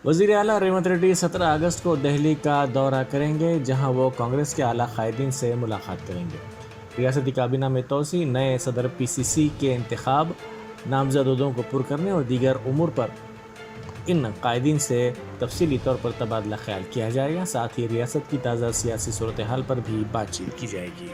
وزیر اعلیٰ ریونت ریڈی 17 اگست کو دہلی کا دورہ کریں گے، جہاں وہ کانگریس کے اعلیٰ قائدین سے ملاقات کریں گے۔ ریاستی کابینہ میں توسیع، نئے صدر پی سی سی کے انتخاب، نامزد عہدوں کو پر کرنے اور دیگر امور پر ان قائدین سے تفصیلی طور پر تبادلہ خیال کیا جائے گا۔ ساتھ ہی ریاست کی تازہ سیاسی صورتحال پر بھی بات چیت کی جائے گی۔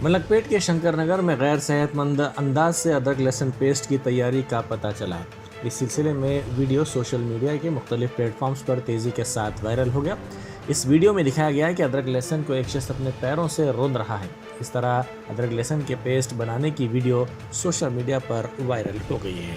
ملک پیٹ کے شنکر نگر میں غیر صحت مند انداز سے ادرک لہسن پیسٹ کی تیاری کا پتہ چلا ہے۔ اس سلسلے میں ویڈیو سوشل میڈیا کے مختلف پلیٹ فارمز پر تیزی کے ساتھ وائرل ہو گیا۔ اس ویڈیو میں دکھایا گیا ہے کہ ادرک لہسن کو ایک شخص اپنے پیروں سے روند رہا ہے۔ اس طرح ادرک لہسن کے پیسٹ بنانے کی ویڈیو سوشل میڈیا پر وائرل ہو گئی ہے۔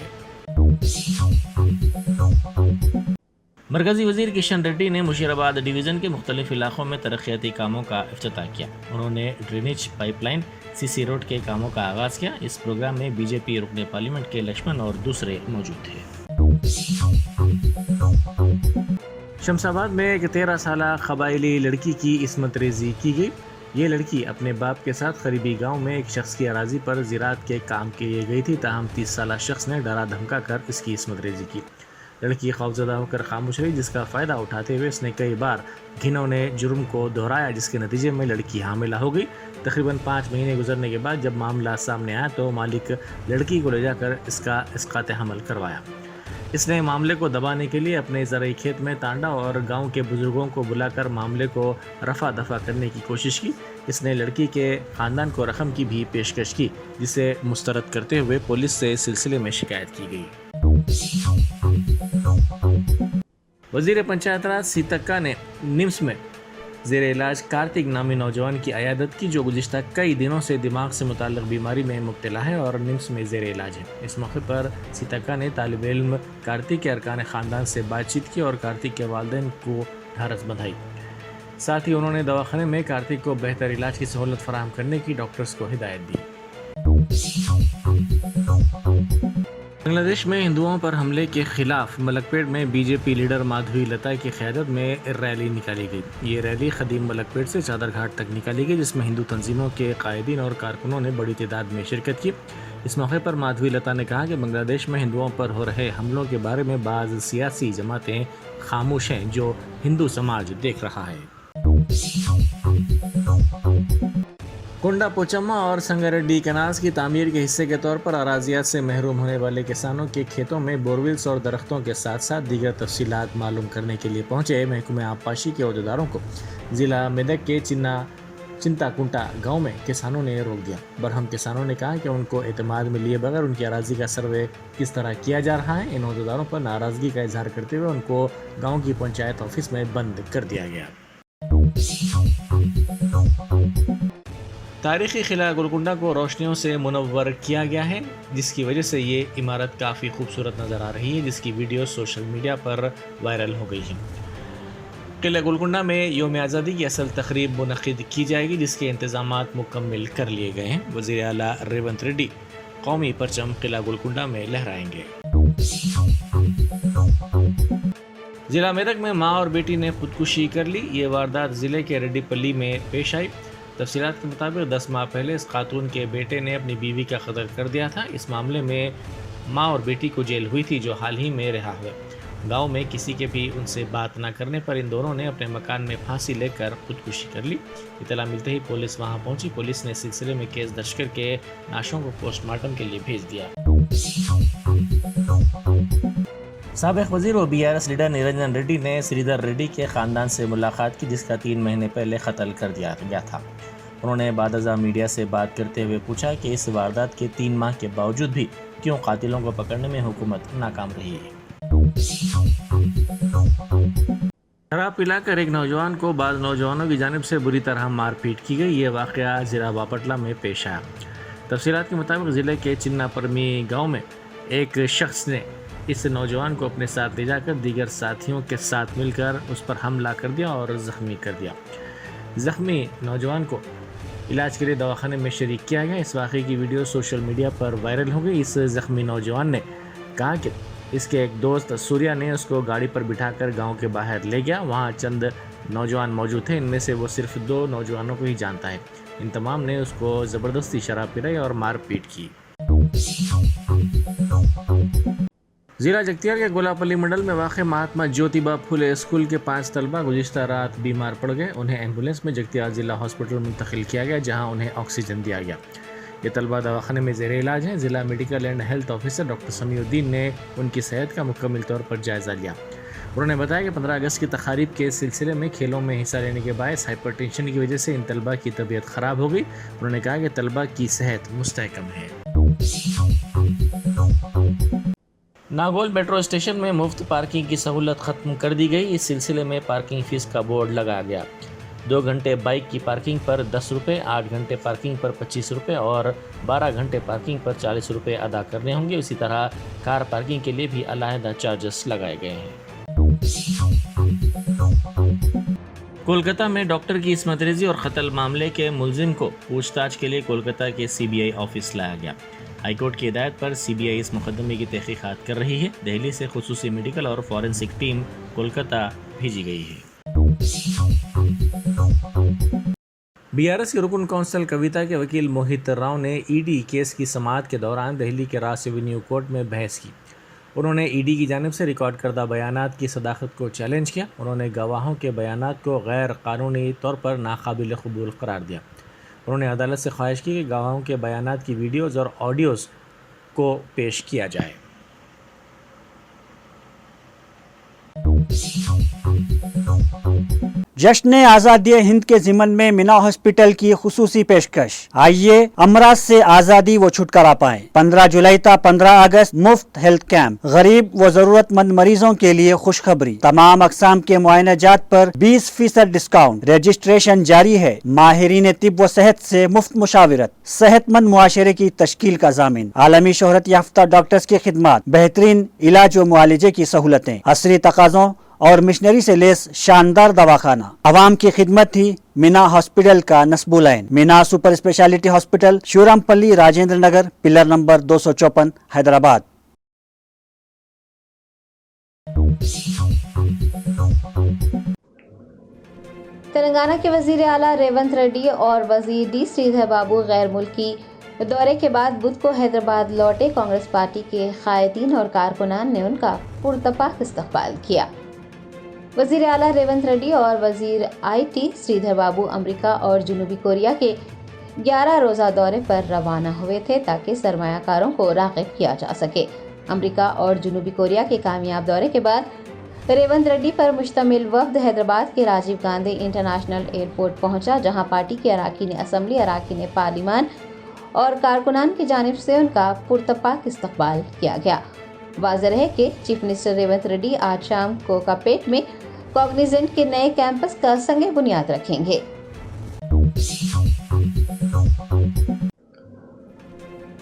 مرکزی وزیر کشن ریڈی نے مشیرآباد ڈویژن کے مختلف علاقوں میں ترقیاتی کاموں کا افتتاح کیا۔ انہوں نے ڈرینیج پائپ لائن، سی سی روڈ کے کاموں کا آغاز کیا۔ اس پروگرام میں بی جے پی رکن پارلیمنٹ کے لکشمن اور دوسرے موجود تھے۔ شمس آباد میں ایک 13 سالہ قبائلی لڑکی کی عصمت ریزی کی گئی۔ یہ لڑکی اپنے باپ کے ساتھ قریبی گاؤں میں ایک شخص کی اراضی پر زراعت کے کام کے لیے گئی تھی، تاہم 30 سالہ شخص نے ڈرا دھمکا کر اس کی عصمت ریزی کی۔ لڑکی خوفزدہ ہو کر خاموش رہی، جس کا فائدہ اٹھاتے ہوئے اس نے کئی بار گھنونے جرم کو دہرایا، جس کے نتیجے میں لڑکی حاملہ ہو گئی۔ تقریباً 5 مہینے گزرنے کے بعد جب معاملہ سامنے آیا تو مالک لڑکی کو لے جا کر اس کا اسقاط حمل کروایا۔ اس نے معاملے کو دبانے کے لیے اپنے زرعی کھیت میں تانڈا اور گاؤں کے بزرگوں کو بلا کر معاملے کو رفع دفع کرنے کی کوشش کی۔ اس نے لڑکی کے خاندان کو رقم کی بھی پیشکش کی، جسے مسترد کرتے ہوئے پولیس سے اس سلسلے میں شکایت کی گئی۔ وزیر پنچایت راج سیتکا نے نمس میں زیر علاج کارتک نامی نوجوان کی عیادت کی، جو گزشتہ کئی دنوں سے دماغ سے متعلق بیماری میں مبتلا ہے اور نمس میں زیر علاج ہے۔ اس موقع پر سیتکا نے طالب علم کارتک کے ارکان خاندان سے بات چیت کی اور کارتک کے والدین کو ڈھارس بندھائی۔ ساتھ ہی انہوں نے دواخانے میں کارتک کو بہتر علاج کی سہولت فراہم کرنے کی ڈاکٹرز کو ہدایت دی۔ بنگلہ دیش میں ہندوؤں پر حملے کے خلاف ملک پیٹ میں بی جے پی لیڈر مادھوی لتا کی قیادت میں ریلی نکالی گئی۔ یہ ریلی قدیم ملک پیٹ سے چادر گھاٹ تک نکالی گئی، جس میں ہندو تنظیموں کے قائدین اور کارکنوں نے بڑی تعداد میں شرکت کی۔ اس موقع پر مادھوی لتا نے کہا کہ بنگلہ دیش میں ہندوؤں پر ہو رہے حملوں کے بارے میں بعض سیاسی جماعتیں خاموش ہیں، جو ہندو سماج دیکھ رہا ہے۔ کنڈا پوچما اور سنگاریڈی کینالز کی تعمیر کے حصے کے طور پر اراضیات سے محروم ہونے والے کسانوں کے کھیتوں میں بورویلز اور درختوں کے ساتھ ساتھ دیگر تفصیلات معلوم کرنے کے لیے پہنچے محکمہ آبپاشی کے عہدیداروں کو ضلع میدک کے چنتا کنٹا گاؤں میں کسانوں نے روک دیا۔ برہم کسانوں نے کہا کہ ان کو اعتماد میں لیے بغیر ان کی اراضی کا سروے کس طرح کیا جا رہا ہے۔ ان عہدیداروں پر ناراضگی کا اظہار کرتے ہوئے ان کو گاؤں کی پنچایت آفس میں بند کر دیا گیا۔ تاریخی قلعہ گولکنڈہ کو روشنیوں سے منور کیا گیا ہے، جس کی وجہ سے یہ عمارت کافی خوبصورت نظر آ رہی ہے، جس کی ویڈیو سوشل میڈیا پر وائرل ہو گئی ہے۔ قلعہ گولکنڈہ میں یوم آزادی کی اصل تقریب منعقد کی جائے گی، جس کے انتظامات مکمل کر لیے گئے ہیں۔ وزیر اعلیٰ ریونت ریڈی قومی پرچم قلعہ گولکنڈہ میں لہرائیں گے۔ ضلع میدک میں ماں اور بیٹی نے خودکشی کر لی۔ یہ واردات ضلع کے ریڈی پلی میں پیش آئی۔ تفصیلات کے مطابق 10 ماہ پہلے اس خاتون کے بیٹے نے اپنی بیوی کا قتل کر دیا تھا۔ اس معاملے میں ماں اور بیٹی کو جیل ہوئی تھی، جو حال ہی میں رہا ہوئے۔ گاؤں میں کسی کے بھی ان سے بات نہ کرنے پر ان دونوں نے اپنے مکان میں پھانسی لے کر خودکشی کر لی۔ اطلاع ملتے ہی پولیس وہاں پہنچی۔ پولیس نے اس سلسلے میں کیس درج کر کے لاشوں کو پوسٹ مارٹم کے لیے بھیج دیا۔ سابق وزیر و B R S leader Niranjan Reddy نے سریدر ریڈی کے خاندان سے ملاقات کی، جس کا 3 مہینے پہلے قتل کر دیا گیا تھا۔ انہوں نے بعد ازاں میڈیا سے بات کرتے ہوئے پوچھا کہ اس واردات کے 3 ماہ کے باوجود بھی کیوں قاتلوں کو پکڑنے میں حکومت ناکام رہی ہے۔ شراب پلا کر ایک نوجوان کو بعض نوجوانوں کی جانب سے بری طرح مار پیٹ کی گئی۔ یہ واقعہ ضلع باپٹلہ میں پیش آیا۔ تفصیلات کے مطابق ضلع کے چنا پرمی گاؤں میں ایک شخص نے اس نوجوان کو اپنے ساتھ لے جا کر دیگر ساتھیوں کے ساتھ مل کر اس پر حملہ کر دیا اور زخمی کر دیا۔ زخمی نوجوان کو علاج کے لیے دواخانے میں شریک کیا گیا۔ اس واقعے کی ویڈیو سوشل میڈیا پر وائرل ہو گئی۔ اس زخمی نوجوان نے کہا کہ اس کے ایک دوست سوریا نے اس کو گاڑی پر بٹھا کر گاؤں کے باہر لے گیا۔ وہاں چند نوجوان موجود تھے، ان میں سے وہ صرف 2 نوجوانوں کو ہی جانتا ہے۔ ان تمام نے اس کو زبردستی شراب پلائی اور مار پیٹ کی۔ ضلع جگتیال کے گولاپلی منڈل میں واقع مہاتما جیوتیبا پھولے اسکول کے 5 طلبہ گزشتہ رات بیمار پڑ گئے. انہیں ایمبولینس میں جگتیال ضلع ہاسپٹل منتقل کیا گیا جہاں انہیں آکسیجن دیا گیا. یہ طلبہ دواخانے میں زیر علاج ہیں. ضلع medical and health officer doctor Samiuddin نے ان کی صحت کا مکمل طور پر جائزہ لیا. انہوں نے بتایا کہ 15 اگست کی تقاریب کے سلسلے میں کھیلوں میں حصہ لینے کے باعث ہائپر ٹینشن کی وجہ سے ان طلبہ کی طبیعت خراب ہو گئی. انہوں نے کہا کہ طلبہ کی صحت مستحکم ہے. ناگول میٹرو اسٹیشن میں مفت پارکنگ کی سہولت ختم کر دی گئی. اس سلسلے میں پارکنگ فیس کا بورڈ لگایا گیا. 2 گھنٹے بائک کی پارکنگ پر 10 روپے، 8 گھنٹے پارکنگ پر 25 روپے اور 12 گھنٹے پارکنگ پر 40 روپے ادا کرنے ہوں گے. اسی طرح کار پارکنگ کے لیے بھی علیحدہ چارجز لگائے گئے ہیں. کولکتہ میں ڈاکٹر کی عصمت ریزی اور قتل معاملے کے ملزم کو پوچھ تاچھ کے لیے کولکتہ کے CBI آفس لایا گیا. ہائی کورٹ کی ہدایت پر CBI اس مقدمے کی تحقیقات کر رہی ہے. دہلی سے خصوصی میڈیکل اور فورنسک ٹیم کولکتہ بھیجی گئی ہے. BRS کے رکن کونسل کویتا کے وکیل موہت راؤ نے ED کیس کی سماعت کے دوران دہلی کے راس ایونیو کورٹ میں بحث کی. انہوں نے ED کی جانب سے ریکارڈ کردہ بیانات کی صداقت کو چیلنج کیا. انہوں نے گواہوں کے بیانات کو غیر قانونی طور پر ناقابل قبول قرار دیا. انہوں نے عدالت سے خواہش کی کہ گواہوں کے بیانات کی ویڈیوز اور آڈیوز کو پیش کیا جائے. جشن آزادی ہند کے ضمن میں مینا ہاسپٹل کی خصوصی پیشکش. آئیے امراض سے آزادی و چھٹکارا پائیں. 15 جولائی تا 15 اگست مفت ہیلتھ کیمپ. غریب و ضرورت مند مریضوں کے لیے خوشخبری. تمام اقسام کے معائنہ جات پر 20% ڈسکاؤنٹ. رجسٹریشن جاری ہے. ماہرین طب و صحت سے مفت مشاورت. صحت مند معاشرے کی تشکیل کا ضامن. عالمی شہرت یافتہ ڈاکٹرز کی خدمات. بہترین علاج و معالجے کی سہولتیں. عصری تقاضوں اور مشنری سے لیس شاندار دواخانہ. عوام کی خدمت تھی مینا ہاسپٹل کا نصب العین. مینا سپر اسپیشلٹی ہاسپٹل، شیورام پلی، راجندر نگر، پلر نمبر 254، حیدرآباد. تلنگانہ کے وزیر اعلیٰ ریونت ریڈی اور وزیر ڈی سریدھر بابو غیر ملکی دورے کے بعد بدھ کو حیدرآباد لوٹے. کانگریس پارٹی کے قائدین اور کارکنان نے ان کا پرتپاک استقبال کیا. وزیر اعلیٰ ریونت ریڈی اور وزیر IT سریدھر بابو امریکہ اور جنوبی کوریا کے 11 روزہ دورے پر روانہ ہوئے تھے تاکہ سرمایہ کاروں کو راغب کیا جا سکے. امریکہ اور جنوبی کوریا کے کامیاب دورے کے بعد ریونت ریڈی پر مشتمل وفد حیدرآباد کے راجیو گاندھی انٹرنیشنل ایئرپورٹ پہنچا، جہاں پارٹی کے اراکین اسمبلی، اراکین پارلیمان اور کارکنان کی جانب سے ان کا پرتپاک استقبال کیا گیا. واضح ہے کہ چیف منسٹر ریونت ریڈی آج شام کوکاپیٹ میں کوگنیزنٹ کے نئے کیمپس کا سنگ بنیاد رکھیں گے.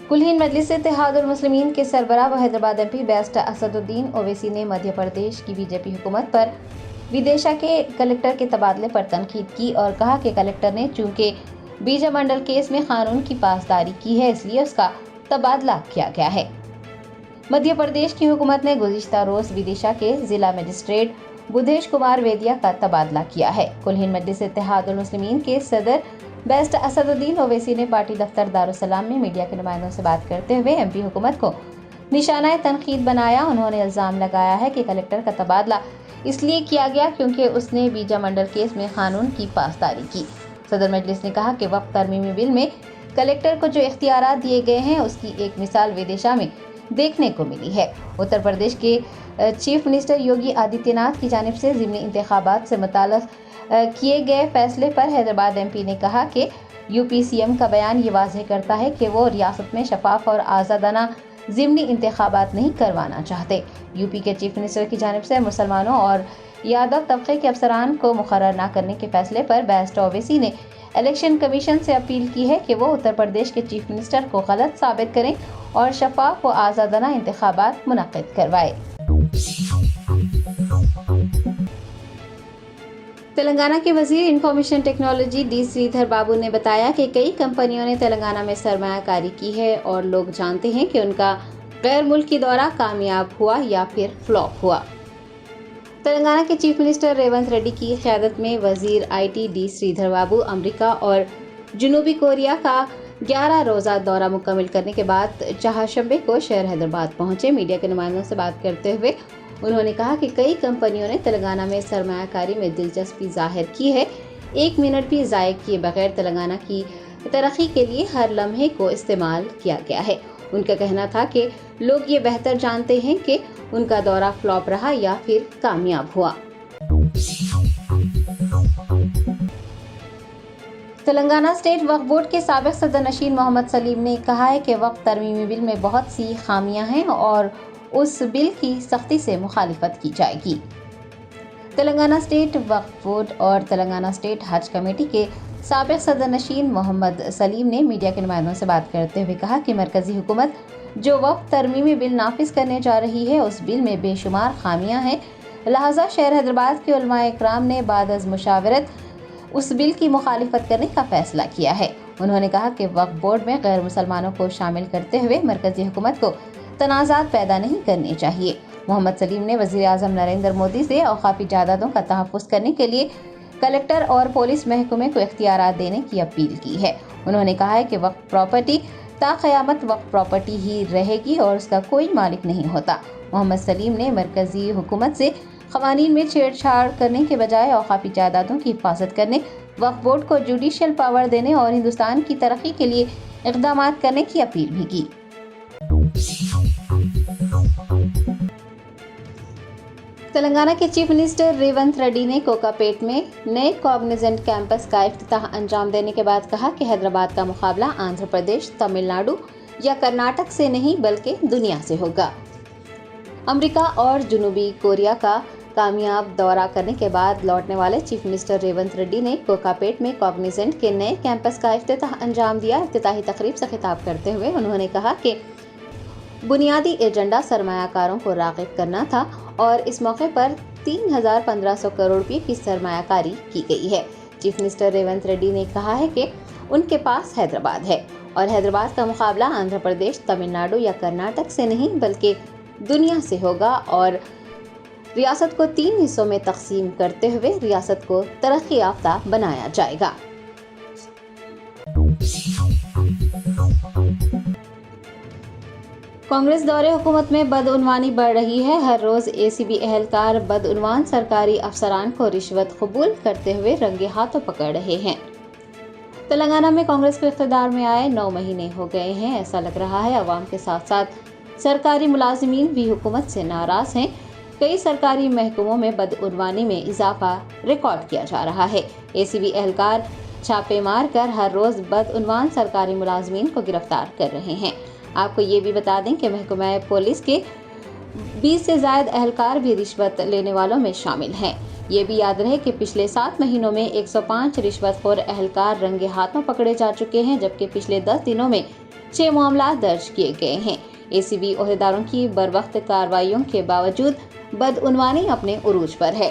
کل ہند مجلس اتحاد المسلمین کے سربراہ و حیدرآباد MP بیسٹ اسد الدین اویسی نے مدھیہ پردیش کی BJP حکومت پر ودیشا کے کلکٹر کے تبادلے پر تنقید کی اور کہا کہ کلکٹر نے چونکہ بیجا منڈل کیس میں قانون کی پاسداری کی ہے، اس لیے اس کا تبادلہ کیا گیا ہے. مدھیہ پردیش کی حکومت نے گزشتہ روز ودیشا کے ضلع مجسٹریٹ بدھیش کمار ویدیا کا تبادلہ کیا ہے. کل ہند مجلس اتحاد المسلمین کے صدر بیسٹ اسد الدین اویسی نے پارٹی دفتر دارالسلام میں میڈیا کے نمائندوں سے بات کرتے ہوئے MP حکومت کو نشانہ تنقید بنایا. انہوں نے الزام لگایا ہے کہ کلکٹر کا تبادلہ اس لیے کیا گیا کیونکہ اس نے بیجا منڈل کیس میں قانون کی پاسداری کی. صدر مجلس نے کہا کہ وقت ترمیمی بل میں کلکٹر کو جو اختیارات دیے گئے ہیں اس کی ایک مثال ودیشا میں دیکھنے کو ملی ہے. اتر پردیش کے چیف منسٹر یوگی آدتیہ ناتھ کی جانب سے ضمنی انتخابات سے متعلق کیے گئے فیصلے پر حیدرآباد MP نے کہا کہ UP CM کا بیان یہ واضح کرتا ہے کہ وہ ریاست میں شفاف اور آزادانہ ضمنی انتخابات نہیں کروانا چاہتے. UP کے چیف منسٹر کی جانب سے مسلمانوں اور یادو طبقے کے افسران کو مقرر نہ کرنے کے فیصلے پر بیسٹ اویسی نے الیکشن کمیشن سے اپیل کی ہے کہ وہ اتر پردیش کے چیف منسٹر کو غلط ثابت کریں اور شفاف و آزادانہ انتخابات منعقد کروائے. تلنگانہ کے وزیر انفارمیشن ٹیکنالوجی ڈی سریدھر بابو نے بتایا کہ کئی کمپنیوں نے تلنگانہ میں سرمایہ کاری کی ہے اور لوگ جانتے ہیں کہ ان کا غیر ملکی دورہ کامیاب ہوا یا پھر فلاپ ہوا. تلنگانہ کے چیف منسٹر ریونت ریڈی کی قیادت میں وزیر IT ڈی سریدھر بابو امریکہ اور جنوبی کوریا کا 11 روزہ دورہ مکمل کرنے کے بعد چہارشنبے کو شہر حیدرآباد پہنچے۔ میڈیا کے نمائندوں سے بات کرتے ہوئے انہوں نے کہا کہ کئی کمپنیوں نے تلنگانہ میں سرمایہ کاری میں دلچسپی ظاہر کی ہے، 1 منٹ بھی ضائع کیے بغیر تلنگانہ کی ترقی کے لیے ہر لمحے کو استعمال کیا گیا ہے۔ ان کا کہنا تھا کہ لوگ یہ بہتر جانتے ہیں کہ ان کا دورہ فلاپ رہا یا پھر کامیاب ہوا۔ تلنگانہ اسٹیٹ وقف بورڈ کے سابق صدر نشین محمد سلیم نے کہا ہے کہ وقف ترمیمی بل میں بہت سی خامیاں ہیں اور اس بل کی سختی سے مخالفت کی جائے گی۔ تلنگانہ اسٹیٹ وقف بورڈ اور تلنگانہ اسٹیٹ حج کمیٹی کے سابق صدر نشین محمد سلیم نے میڈیا کے نمائندوں سے بات کرتے ہوئے کہا کہ مرکزی حکومت جو وقف ترمیمی بل نافذ کرنے جا رہی ہے اس بل میں بے شمار خامیاں ہیں، لہٰذا شہر حیدرآباد کے علماء اکرام نے بعد از مشاورت اس بل کی مخالفت کرنے کا فیصلہ کیا ہے۔ انہوں نے کہا کہ وقف بورڈ میں غیر مسلمانوں کو شامل کرتے ہوئے مرکزی حکومت کو تنازعات پیدا نہیں کرنے چاہیے۔ محمد سلیم نے وزیر اعظم نریندر مودی سے اوقافی جائیدادوں کا تحفظ کرنے کے لیے کلکٹر اور پولیس محکمے کو اختیارات دینے کی اپیل کی ہے۔ انہوں نے کہا ہے کہ وقف پراپرٹی تا قیامت وقف پراپرٹی ہی رہے گی اور اس کا کوئی مالک نہیں ہوتا۔ محمد سلیم نے مرکزی حکومت سے قوانین میں چھیڑ چھاڑ کرنے کے بجائے اوقافی جائیدادوں کی حفاظت کرنے، وقف بورڈ کو جوڈیشل پاور دینے اور ہندوستان کی ترقی کے لیے اقدامات کرنے کی اپیل بھی کی۔ تلنگانہ کے چیف منسٹر ریونت ریڈی نے کوکاپیٹ میں نئے کاگنیزنٹ کیمپس کا افتتاح انجام دینے کے بعد کہا کہ حیدرآباد کا مقابلہ آندھرا پردیش، تمل ناڈو یا کرناٹک سے نہیں بلکہ دنیا سے ہوگا۔ امریکہ اور جنوبی کوریا کا کامیاب دورہ کرنے کے بعد لوٹنے والے چیف منسٹر ریونت ریڈی نے کوکاپیٹ میں کاگنیزنٹ کے نئے کیمپس کا افتتاح انجام دیا۔ افتتاحی تقریب سے خطاب کرتے ہوئے انہوں نے کہا کہ بنیادی ایجنڈا سرمایہ کاروں کو راغب کرنا تھا اور اس موقع پر 3,1500 کروڑ روپے کی سرمایہ کاری کی گئی ہے۔ چیف منسٹر ریونت ریڈی نے کہا ہے کہ ان کے پاس حیدرآباد ہے اور حیدرآباد کا مقابلہ آندھرا پردیش، تمل ناڈو یا کرناٹک سے نہیں بلکہ دنیا سے ہوگا اور ریاست کو 3 حصوں میں تقسیم کرتے ہوئے ریاست کو ترقی یافتہ بنایا جائے گا۔ کانگریس دور حکومت میں بدعنوانی بڑھ رہی ہے۔ ہر روز ACB اہلکار بدعنوان سرکاری افسران کو رشوت قبول کرتے ہوئے رنگے ہاتھوں پکڑ رہے ہیں۔ تلنگانہ میں کانگریس کو اقتدار میں آئے 9 مہینے ہو گئے ہیں۔ ایسا لگ رہا ہے عوام کے ساتھ ساتھ سرکاری ملازمین بھی حکومت سے ناراض ہیں۔ کئی سرکاری محکموں میں بدعنوانی میں اضافہ ریکارڈ کیا جا رہا ہے۔ ACB اہلکار چھاپے مار کر ہر روز بدعنوان سرکاری ملازمین کو گرفتار کر رہے ہیں۔ آپ کو یہ بھی بتا دیں کہ محکمہ پولیس کے 20 سے زائد اہلکار بھی رشوت لینے والوں میں شامل ہیں۔ یہ بھی یاد رہے کہ پچھلے 7 مہینوں میں 105 رشوت خور اہلکار رنگے ہاتھوں پکڑے جا چکے ہیں، جبکہ پچھلے 10 دنوں میں 6 معاملات درج کیے گئے ہیں۔ ACB عہدیداروں کی بروقت کارروائیوں کے باوجود بدعنوانی اپنے عروج پر ہے۔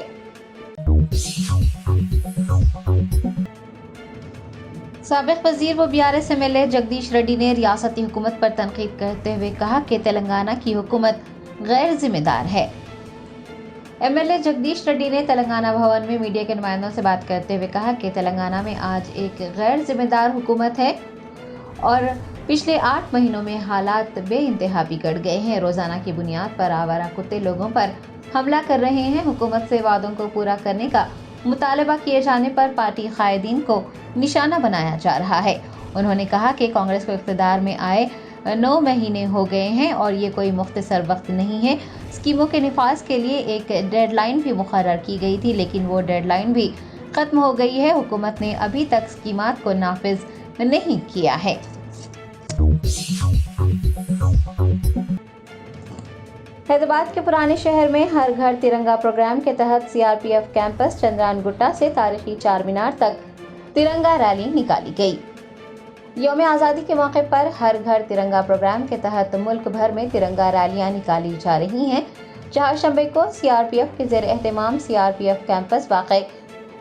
سابق وزیر و BRS MLA جگدیش ریڈی نے ریاستی حکومت پر تنقید کرتے ہوئے کہا کہ تلنگانہ کی حکومت غیر ذمہ دار ہے۔ MLA جگدیش ریڈی نے تلنگانہ بھون میں میڈیا کے نمائندوں سے بات کرتے ہوئے کہا کہ تلنگانہ میں آج ایک غیر ذمہ دار حکومت ہے اور پچھلے 8 مہینوں میں حالات بے انتہا بگڑ گئے ہیں۔ روزانہ کی بنیاد پر آوارہ کتے لوگوں پر حملہ کر رہے ہیں۔ حکومت سے وعدوں کو پورا کرنے کا مطالبہ کیے جانے پر پارٹی قائدین کو نشانہ بنایا جا رہا ہے۔ انہوں نے کہا کہ کانگریس کو اقتدار میں آئے 9 مہینے ہو گئے ہیں اور یہ کوئی مختصر وقت نہیں ہے۔ اسکیموں کے نفاذ کے لیے ایک ڈیڈ لائن بھی مقرر کی گئی تھی، لیکن وہ ڈیڈ لائن بھی ختم ہو گئی ہے۔ حکومت نے ابھی تک اسکیمات کو نافذ نہیں کیا ہے۔ حیدرآباد کے پرانے شہر میں ہر گھر ترنگا پروگرام کے تحت CRPF کیمپس چندران گٹا سے تاریخی چار مینار تک ترنگا ریلی نکالی گئی۔ یوم آزادی کے موقع پر ہر گھر ترنگا پروگرام کے تحت ملک بھر میں ترنگا ریلیاں نکالی جا رہی ہیں۔ چہارشنبے کو CRPF کے زیر اہتمام CRPF کیمپس واقع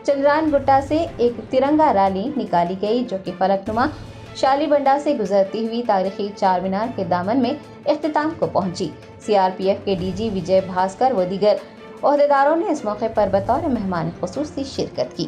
چندران گٹا سے ایک ترنگا ریلی نکالی گئی، جو کہ فلک نما شالی بنڈا سے گزرتی ہوئی تاریخی چار مینار کے دامن میں اختتام کو پہنچی۔ CRPF کے DG وجے بھاسکر و دیگر عہدیداروں نے اس موقع پر بطور مہمان خصوصی شرکت کی۔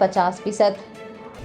50%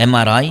MRI,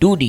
2D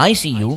ICU